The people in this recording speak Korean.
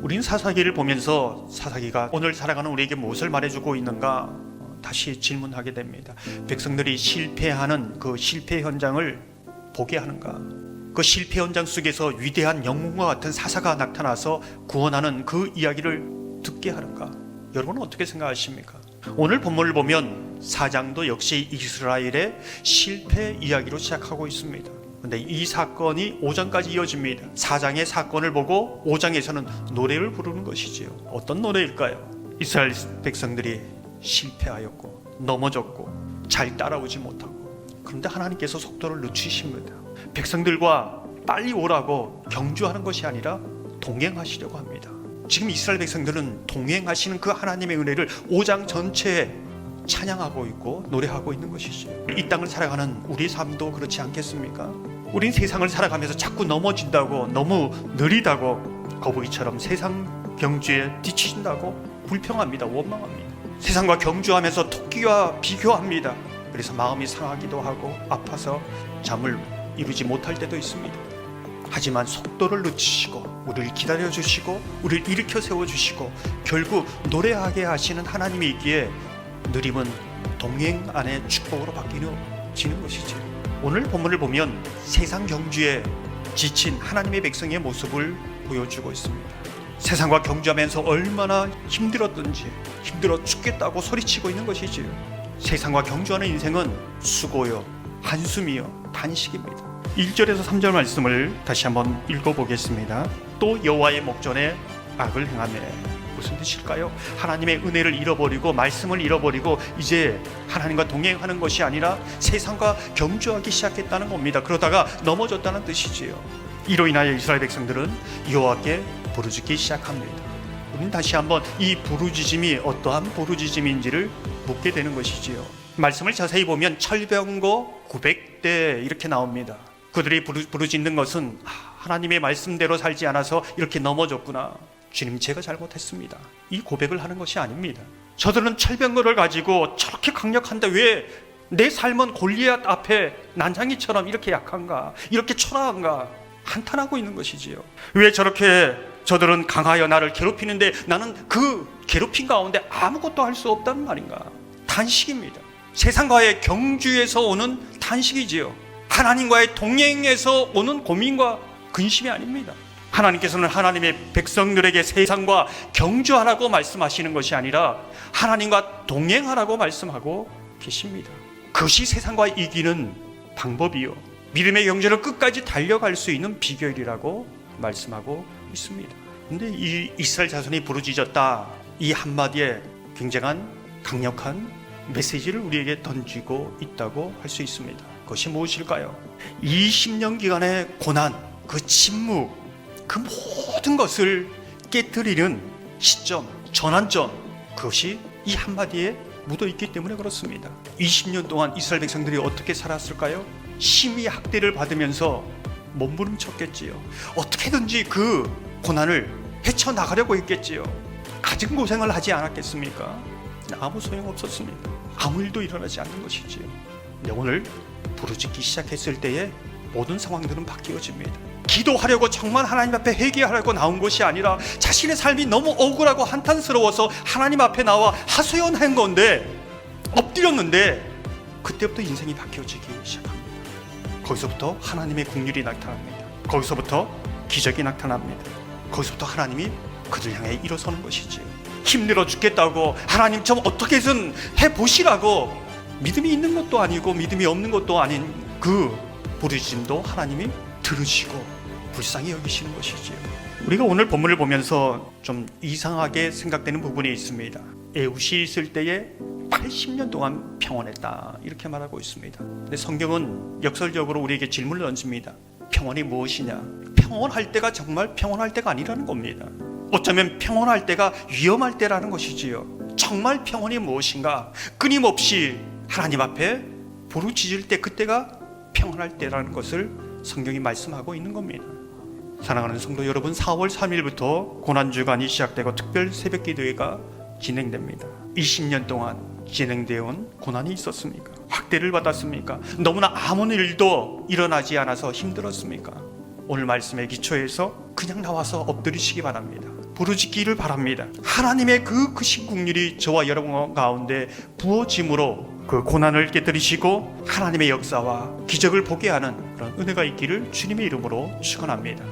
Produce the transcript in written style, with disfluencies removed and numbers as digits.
우린 사사기를 보면서 사사기가 오늘 살아가는 우리에게 무엇을 말해주고 있는가 다시 질문하게 됩니다. 백성들이 실패하는 그 실패 현장을 보게 하는가? 그 실패 현장 속에서 위대한 영웅과 같은 사사가 나타나서 구원하는 그 이야기를 듣게 하는가? 여러분은 어떻게 생각하십니까? 오늘 본문을 보면 4장도 역시 이스라엘의 실패 이야기로 시작하고 있습니다. 근데 이 사건이 5장까지 이어집니다. 4장의 사건을 보고 5장에서는 노래를 부르는 것이지요. 어떤 노래일까요? 이스라엘 백성들이 실패하였고 넘어졌고 잘 따라오지 못하고, 그런데 하나님께서 속도를 늦추십니다. 백성들과 빨리 오라고 경주하는 것이 아니라 동행하시려고 합니다. 지금 이스라엘 백성들은 동행하시는 그 하나님의 은혜를 5장 전체에 찬양하고 있고 노래하고 있는 것이죠. 이 땅을 살아가는 우리 삶도 그렇지 않겠습니까? 우린 세상을 살아가면서 자꾸 넘어진다고, 너무 느리다고, 거북이처럼 세상 경주에 뒤처진다고 불평합니다. 원망합니다. 세상과 경주하면서 토끼와 비교합니다. 그래서 마음이 상하기도 하고 아파서 잠을 이루지 못할 때도 있습니다. 하지만 속도를 늦추시고 우리를 기다려주시고 우리를 일으켜 세워주시고 결국 노래하게 하시는 하나님이 있기에 느림은 동행 안의 축복으로 바뀌는 것이지. 오늘 본문을 보면 세상 경주에 지친 하나님의 백성의 모습을 보여주고 있습니다. 세상과 경주하면서 얼마나 힘들었던지, 힘들어 죽겠다고 소리치고 있는 것이지요. 세상과 경주하는 인생은 수고요, 한숨이요, 단식입니다. 1절에서 3절 말씀을 다시 한번 읽어보겠습니다. 또 여호와의 목전에 악을 행하매. 무슨 뜻일까요? 하나님의 은혜를 잃어버리고 말씀을 잃어버리고 이제 하나님과 동행하는 것이 아니라 세상과 경주하기 시작했다는 겁니다. 그러다가 넘어졌다는 뜻이지요. 이로 인하여 이스라엘 백성들은 여호와께 부르짖기 시작합니다. 우리는 다시 한번 이 부르짖음이 어떠한 부르짖음인지를 묻게 되는 것이지요. 말씀을 자세히 보면 철병거 900대 이렇게 나옵니다. 그들이 부르짖는 것은 하나님의 말씀대로 살지 않아서 이렇게 넘어졌구나, 주님 제가 잘못했습니다, 이 고백을 하는 것이 아닙니다. 저들은 철병거를 가지고 저렇게 강력한데 왜 내 삶은 골리앗 앞에 난장이처럼 이렇게 약한가, 이렇게 초라한가 한탄하고 있는 것이지요. 왜 저렇게 저들은 강하여 나를 괴롭히는데 나는 그 괴롭힘 가운데 아무것도 할 수 없다는 말인가. 단식입니다. 세상과의 경주에서 오는 단식이지요. 하나님과의 동행에서 오는 고민과 근심이 아닙니다. 하나님께서는 하나님의 백성들에게 세상과 경주하라고 말씀하시는 것이 아니라 하나님과 동행하라고 말씀하고 계십니다. 그것이 세상과 이기는 방법이요, 믿음의 경주를 끝까지 달려갈 수 있는 비결이라고 말씀하고 있습니다. 근데 이 이스라엘 자손이 부르짖었다, 이 한마디에 굉장한 강력한 메시지를 우리에게 던지고 있다고 할 수 있습니다. 그것이 무엇일까요? 20년 기간의 고난, 그 침묵, 그 모든 것을 깨뜨리는 시점, 전환점, 그것이 이 한마디에 묻어있기 때문에 그렇습니다. 20년 동안 이스라엘 백성들이 어떻게 살았을까요? 심히 학대를 받으면서 몸부림쳤겠지요. 어떻게든지 그 고난을 헤쳐나가려고 했겠지요. 가진 고생을 하지 않았겠습니까? 아무 소용없었습니다. 아무 일도 일어나지 않는 것이지요. 근데 오늘 부르짖기 시작했을 때에 모든 상황들은 바뀌어집니다. 기도하려고 정말 하나님 앞에 회개하려고 나온 것이 아니라 자신의 삶이 너무 억울하고 한탄스러워서 하나님 앞에 나와 하소연한 건데, 엎드렸는데 그때부터 인생이 바뀌어지기 시작합니다. 거기서부터 하나님의 긍휼이 나타납니다. 거기서부터 기적이 나타납니다. 거기서부터 하나님이 그들 향해 일어서는 것이지요. 힘들어 죽겠다고 하나님 좀 어떻게든 해보시라고 믿음이 있는 것도 아니고 믿음이 없는 것도 아닌 그 부르짖음도 하나님이 들으시고 불쌍히 여기시는 것이지요. 우리가 오늘 본문을 보면서 좀 이상하게 생각되는 부분이 있습니다. 에훗이 있을 때에 80년 동안 평온했다 이렇게 말하고 있습니다. 근데 성경은 역설적으로 우리에게 질문을 던집니다. 평온이 무엇이냐? 평온할 때가 정말 평온할 때가 아니라는 겁니다. 어쩌면 평온할 때가 위험할 때라는 것이지요. 정말 평온이 무엇인가? 끊임없이 하나님 앞에 부르짖을 때, 그때가 평온할 때라는 것을 성경이 말씀하고 있는 겁니다. 사랑하는 성도 여러분, 4월 3일부터 고난주간이 시작되고 특별 새벽기도회가 진행됩니다. 20년 동안 진행되어 온 고난이 있었습니까? 학대를 받았습니까? 너무나 아무 일도 일어나지 않아서 힘들었습니까? 오늘 말씀에 기초해서 그냥 나와서 엎드리시기 바랍니다. 부르짖기를 바랍니다. 하나님의 그 크신 국률이 저와 여러분 가운데 부어짐으로 그 고난을 깨뜨리시고 하나님의 역사와 기적을 보게 하는 그런 은혜가 있기를 주님의 이름으로 축원합니다.